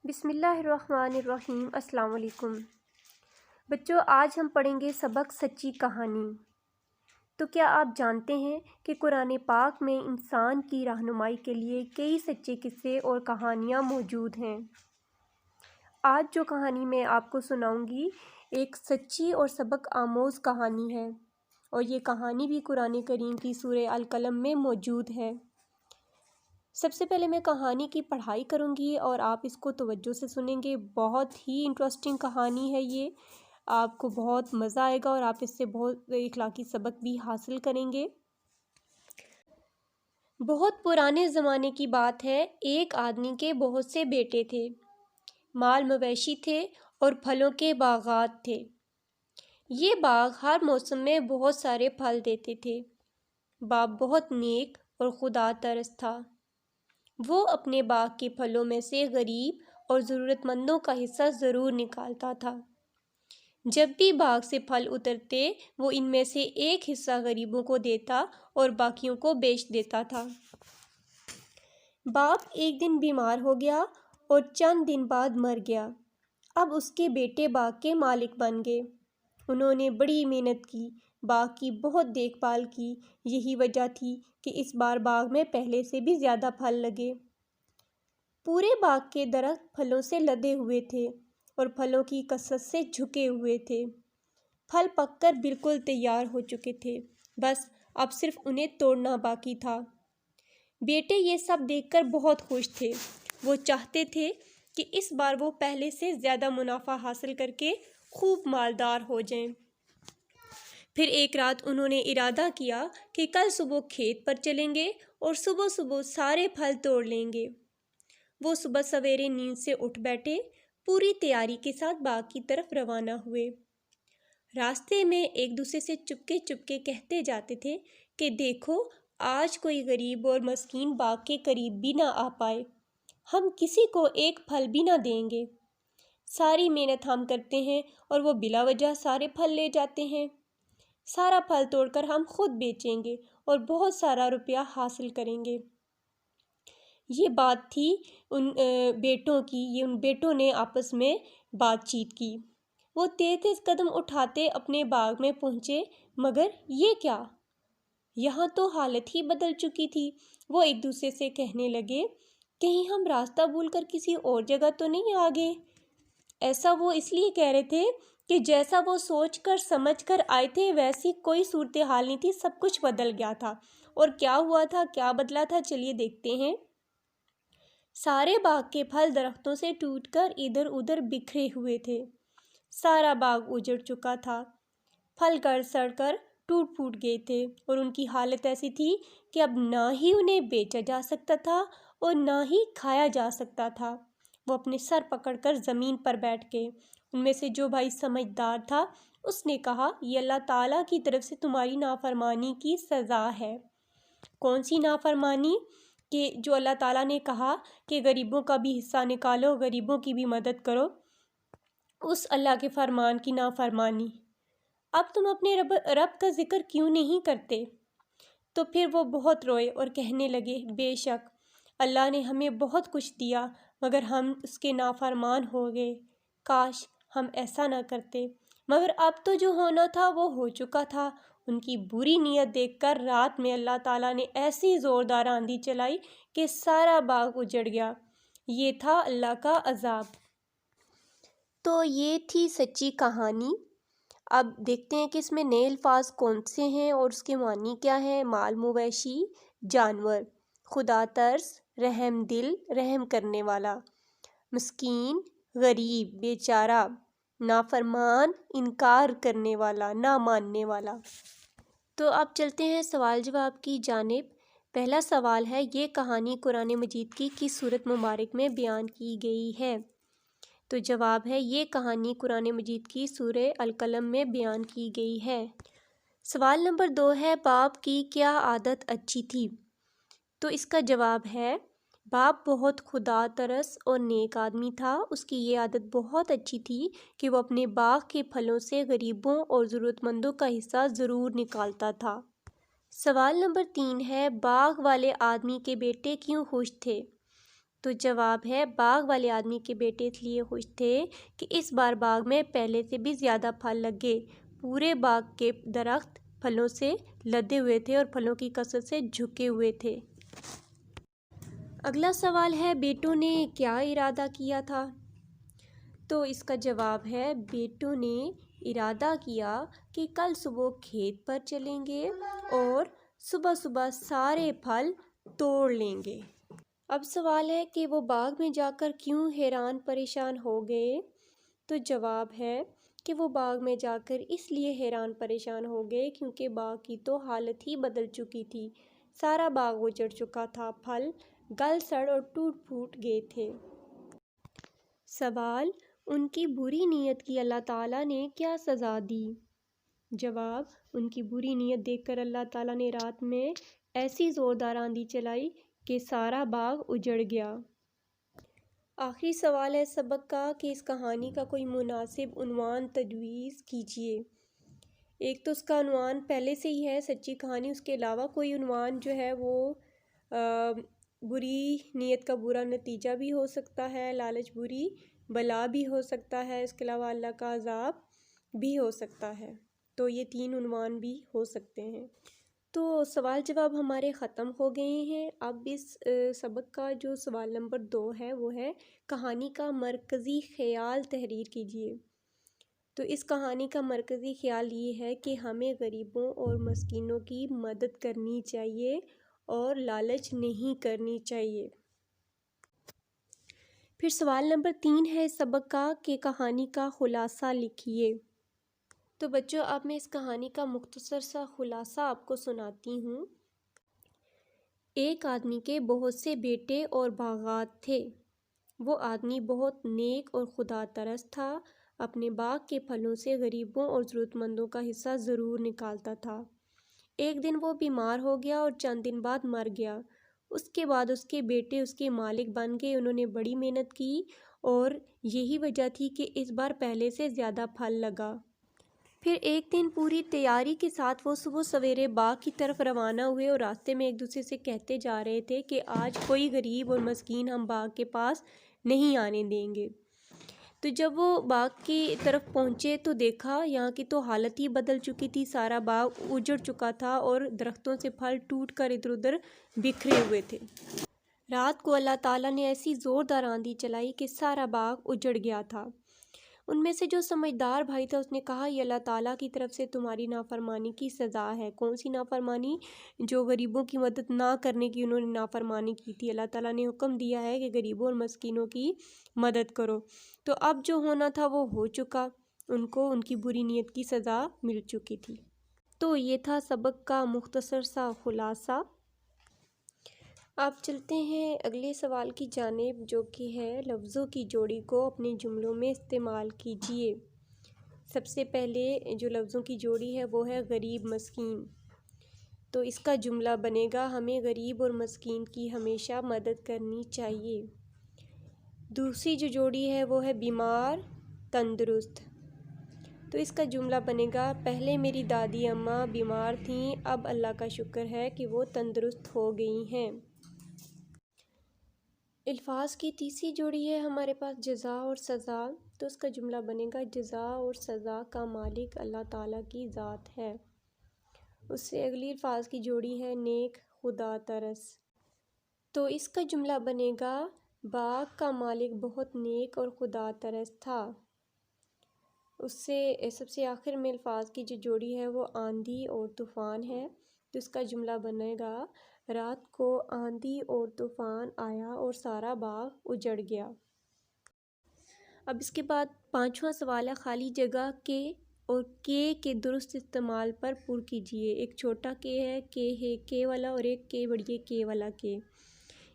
بسم اللہ الرحمن الرحیم۔ السلام علیکم بچوں، آج ہم پڑھیں گے سبق سچی کہانی۔ تو کیا آپ جانتے ہیں کہ قرآن پاک میں انسان کی رہنمائی کے لیے کئی سچے قصے اور کہانیاں موجود ہیں۔ آج جو کہانی میں آپ کو سناؤں گی ایک سچی اور سبق آموز کہانی ہے، اور یہ کہانی بھی قرآن کریم کی سورہ القلم میں موجود ہے۔ سب سے پہلے میں کہانی کی پڑھائی کروں گی اور آپ اس کو توجہ سے سنیں گے۔ بہت ہی انٹرسٹنگ کہانی ہے یہ، آپ کو بہت مزہ آئے گا اور آپ اس سے بہت اخلاقی سبق بھی حاصل کریں گے۔ بہت پرانے زمانے کی بات ہے، ایک آدمی کے بہت سے بیٹے تھے، مال مویشی تھے اور پھلوں کے باغات تھے۔ یہ باغ ہر موسم میں بہت سارے پھل دیتے تھے۔ باپ بہت نیک اور خدا ترس تھا۔ وہ اپنے باغ کے پھلوں میں سے غریب اور ضرورت مندوں کا حصہ ضرور نکالتا تھا۔ جب بھی باغ سے پھل اترتے وہ ان میں سے ایک حصہ غریبوں کو دیتا اور باقیوں کو بیچ دیتا تھا۔ باپ ایک دن بیمار ہو گیا اور چند دن بعد مر گیا۔ اب اس کے بیٹے باغ کے مالک بن گئے۔ انہوں نے بڑی محنت کی، باغ کی بہت دیکھ بھال کی۔ یہی وجہ تھی کہ اس بار باغ میں پہلے سے بھی زیادہ پھل لگے۔ پورے باغ کے درخت پھلوں سے لدے ہوئے تھے اور پھلوں کی کثرت سے جھکے ہوئے تھے۔ پھل پک کر بالکل تیار ہو چکے تھے، بس اب صرف انہیں توڑنا باقی تھا۔ بیٹے یہ سب دیکھ کر بہت خوش تھے۔ وہ چاہتے تھے کہ اس بار وہ پہلے سے زیادہ منافع حاصل کر کے خوب مالدار ہو جائیں۔ پھر ایک رات انہوں نے ارادہ کیا کہ کل صبح کھیت پر چلیں گے اور صبح صبح سارے پھل توڑ لیں گے۔ وہ صبح سویرے نیند سے اٹھ بیٹھے، پوری تیاری کے ساتھ باغ کی طرف روانہ ہوئے۔ راستے میں ایک دوسرے سے چپکے چپکے کہتے جاتے تھے کہ دیکھو، آج کوئی غریب اور مسکین باغ کے قریب بھی نہ آ پائے، ہم کسی کو ایک پھل بھی نہ دیں گے۔ ساری محنت ہم کرتے ہیں اور وہ بلا وجہ سارے پھل لے جاتے ہیں۔ سارا پھل توڑ کر ہم خود بیچیں گے اور بہت سارا روپیہ حاصل کریں گے۔ یہ بات تھی ان بیٹوں کی۔ ان بیٹوں نے آپس میں بات چیت کی۔ وہ تیز تیز قدم اٹھاتے اپنے باغ میں پہنچے، مگر یہ کیا! یہاں تو حالت ہی بدل چکی تھی۔ وہ ایک دوسرے سے کہنے لگے، کہیں ہم راستہ بھول کر کسی اور جگہ تو نہیں آ گئے؟ ایسا وہ اس لیے کہہ رہے تھے کہ جیسا وہ سوچ کر سمجھ کر آئے تھے ویسی کوئی صورتحال نہیں تھی، سب کچھ بدل گیا تھا۔ اور کیا ہوا تھا، کیا بدلا تھا، چلیے دیکھتے ہیں۔ سارے باغ کے پھل درختوں سے ٹوٹ کر ادھر ادھر بکھرے ہوئے تھے۔ سارا باغ اجڑ چکا تھا۔ پھل گل سڑ کر ٹوٹ پھوٹ گئے تھے اور ان کی حالت ایسی تھی کہ اب نہ ہی انہیں بیچا جا سکتا تھا اور نہ ہی کھایا جا سکتا تھا۔ وہ اپنے سر پکڑ کر زمین پر بیٹھ گئے۔ ان میں سے جو بھائی سمجھدار تھا اس نے کہا، یہ اللہ تعالیٰ کی طرف سے تمہاری نافرمانی کی سزا ہے۔ کون سی نافرمانی؟ کہ جو اللہ تعالیٰ نے کہا کہ غریبوں کا بھی حصہ نکالو، غریبوں کی بھی مدد کرو، اس اللہ کے فرمان کی نافرمانی۔ اب تم اپنے رب کا ذکر کیوں نہیں کرتے؟ تو پھر وہ بہت روئے اور کہنے لگے، بے شک اللہ نے ہمیں بہت کچھ دیا مگر ہم اس کے نافرمان ہو گئے۔ کاش ہم ایسا نہ کرتے، مگر اب تو جو ہونا تھا وہ ہو چکا تھا۔ ان کی بری نیت دیکھ کر رات میں اللہ تعالیٰ نے ایسی زوردار آندھی چلائی کہ سارا باغ اجڑ گیا۔ یہ تھا اللہ کا عذاب۔ تو یہ تھی سچی کہانی۔ اب دیکھتے ہیں کہ اس میں نئے الفاظ کون سے ہیں اور اس کے معنی کیا ہیں۔ مال مویشی، جانور، خدا ترس، رحم دل، رحم کرنے والا، مسکین، غریب، بیچارہ، نافرمان، انکار کرنے والا، نہ ماننے والا۔ تو اب چلتے ہیں سوال جواب کی جانب۔ پہلا سوال ہے، یہ کہانی قرآن مجید کی کس سورت مبارک میں بیان کی گئی ہے؟ تو جواب ہے، یہ کہانی قرآن مجید کی سورہ القلم میں بیان کی گئی ہے۔ سوال نمبر 2 ہے، باپ کی کیا عادت اچھی تھی؟ تو اس کا جواب ہے، باپ بہت خدا ترس اور نیک آدمی تھا۔ اس کی یہ عادت بہت اچھی تھی کہ وہ اپنے باغ کے پھلوں سے غریبوں اور ضرورت مندوں کا حصہ ضرور نکالتا تھا۔ سوال نمبر 3 ہے، باغ والے آدمی کے بیٹے کیوں خوش تھے؟ تو جواب ہے باغ والے آدمی کے بیٹے اس لیے خوش تھے کہ اس بار باغ میں پہلے سے بھی زیادہ پھل لگے۔ پورے باغ کے درخت پھلوں سے لدے ہوئے تھے اور پھلوں کی کثرت سے جھکے ہوئے تھے۔ اگلا سوال ہے بیٹوں نے کیا ارادہ کیا تھا؟ تو اس کا جواب ہے بیٹوں نے ارادہ کیا کہ کل صبح کھیت پر چلیں گے اور صبح صبح سارے پھل توڑ لیں گے۔ اب سوال ہے کہ وہ باغ میں جا کر کیوں حیران پریشان ہو گئے؟ تو جواب ہے کہ وہ باغ میں جا کر اس لیے حیران پریشان ہو گئے کیونکہ باغ کی تو حالت ہی بدل چکی تھی۔ سارا باغ اجڑ چکا تھا، پھل گل سڑ اور ٹوٹ پھوٹ گئے تھے۔ سوال، ان کی بری نیت کی اللہ تعالیٰ نے کیا سزا دی؟ جواب، ان کی بری نیت دیکھ کر اللہ تعالیٰ نے رات میں ایسی زوردار آندھی چلائی کہ سارا باغ اجڑ گیا۔ آخری سوال ہے سبق کا کہ اس کہانی کا کوئی مناسب عنوان تجویز کیجیے۔ ایک تو اس کا عنوان پہلے سے ہی ہے سچی کہانی، اس کے علاوہ کوئی عنوان جو ہے وہ بری نیت کا برا نتیجہ بھی ہو سکتا ہے، لالچ بری بلا بھی ہو سکتا ہے، اس کے علاوہ اللہ کا عذاب بھی ہو سکتا ہے۔ تو یہ 3 عنوان بھی ہو سکتے ہیں۔ تو سوال جواب ہمارے ختم ہو گئے ہیں۔ اب اس سبق کا جو سوال نمبر 2 ہے وہ ہے کہانی کا مرکزی خیال تحریر کیجیے۔ تو اس کہانی کا مرکزی خیال یہ ہے کہ ہمیں غریبوں اور مسکینوں کی مدد کرنی چاہیے اور لالچ نہیں کرنی چاہیے۔ پھر سوال نمبر 3 ہے اس سبق کا کہ کہانی کا خلاصہ لکھیے۔ تو بچوں اب میں اس کہانی کا مختصر سا خلاصہ آپ کو سناتی ہوں۔ ایک آدمی کے بہت سے بیٹے اور باغات تھے۔ وہ آدمی بہت نیک اور خدا ترس تھا، اپنے باغ کے پھلوں سے غریبوں اور ضرورت مندوں کا حصہ ضرور نکالتا تھا۔ ایک دن وہ بیمار ہو گیا اور چند دن بعد مر گیا۔ اس کے بعد اس کے بیٹے اس کے مالک بن گئے۔ انہوں نے بڑی محنت کی اور یہی وجہ تھی کہ اس بار پہلے سے زیادہ پھل لگا۔ پھر ایک دن پوری تیاری کے ساتھ وہ صبح سویرے باغ کی طرف روانہ ہوئے اور راستے میں ایک دوسرے سے کہتے جا رہے تھے کہ آج کوئی غریب اور مسکین ہم باغ کے پاس نہیں آنے دیں گے۔ تو جب وہ باغ کی طرف پہنچے تو دیکھا یہاں کی تو حالت ہی بدل چکی تھی، سارا باغ اجڑ چکا تھا اور درختوں سے پھل ٹوٹ کر ادھر ادھر بکھرے ہوئے تھے۔ رات کو اللہ تعالیٰ نے ایسی زوردار آندھی چلائی کہ سارا باغ اجڑ گیا تھا۔ ان میں سے جو سمجھدار بھائی تھا اس نے کہا یہ اللہ تعالیٰ کی طرف سے تمہاری نافرمانی کی سزا ہے۔ کون سی نافرمانی؟ جو غریبوں کی مدد نہ کرنے کی انہوں نے نافرمانی کی تھی۔ اللہ تعالیٰ نے حکم دیا ہے کہ غریبوں اور مسکینوں کی مدد کرو۔ تو اب جو ہونا تھا وہ ہو چکا، ان کو ان کی بری نیت کی سزا مل چکی تھی۔ تو یہ تھا سبق کا مختصر سا خلاصہ۔ آپ چلتے ہیں اگلے سوال کی جانب جو کہ ہے لفظوں کی جوڑی کو اپنے جملوں میں استعمال کیجیے۔ سب سے پہلے جو لفظوں کی جوڑی ہے وہ ہے غریب مسکین۔ تو اس کا جملہ بنے گا ہمیں غریب اور مسکین کی ہمیشہ مدد کرنی چاہیے۔ دوسری جو جوڑی ہے وہ ہے بیمار تندرست۔ تو اس کا جملہ بنے گا پہلے میری دادی اماں بیمار تھیں، اب اللہ کا شکر ہے کہ وہ تندرست ہو گئی ہیں۔ الفاظ کی تیسری جوڑی ہے ہمارے پاس جزا اور سزا۔ تو اس کا جملہ بنے گا جزا اور سزا کا مالک اللہ تعالیٰ کی ذات ہے۔ اس سے اگلی الفاظ کی جوڑی ہے نیک خدا ترس۔ تو اس کا جملہ بنے گا باغ کا مالک بہت نیک اور خدا ترس تھا۔ اس سے سب سے آخر میں الفاظ کی جو جوڑی ہے وہ آندھی اور طوفان ہے۔ تو اس کا جملہ بنے گا رات کو آندھی اور طوفان آیا اور سارا باغ اجڑ گیا۔ اب اس کے بعد 5واں سوال ہے خالی جگہ کے اور کے درست استعمال پر پر کیجیے۔ ایک چھوٹا ہے کے والا اور ایک کے بڑی ہے کے والا کے۔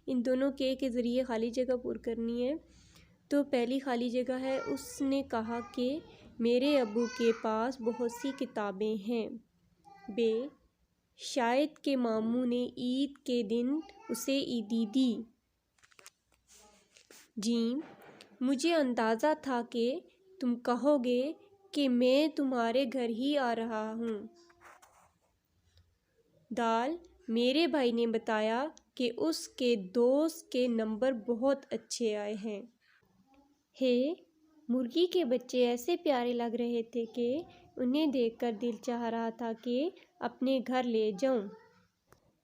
ان دونوں کے ذریعے خالی جگہ پر کرنی ہے۔ تو پہلی خالی جگہ ہے اس نے کہا کہ میرے ابو کے پاس بہت سی کتابیں ہیں۔ ب شاید کہ ماموں نے عید کے دن اسے عیدی دی۔ ج مجھے اندازہ تھا کہ تم کہو گے کہ میں تمہارے گھر ہی آ رہا ہوں۔ د میرے بھائی نے بتایا کہ اس کے دوست کے نمبر بہت اچھے آئے ہیں۔ مرغی کے بچے ایسے پیارے لگ رہے تھے کہ انہیں دیکھ کر دل چاہ رہا تھا کہ اپنے گھر لے جاؤں۔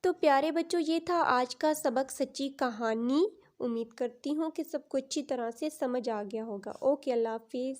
تو پیارے بچوں، یہ تھا آج کا سبق سچی کہانی۔ امید کرتی ہوں کہ سب کو اچھی طرح سے سمجھ آ گیا ہوگا۔ اوکے، اللہ حافظ۔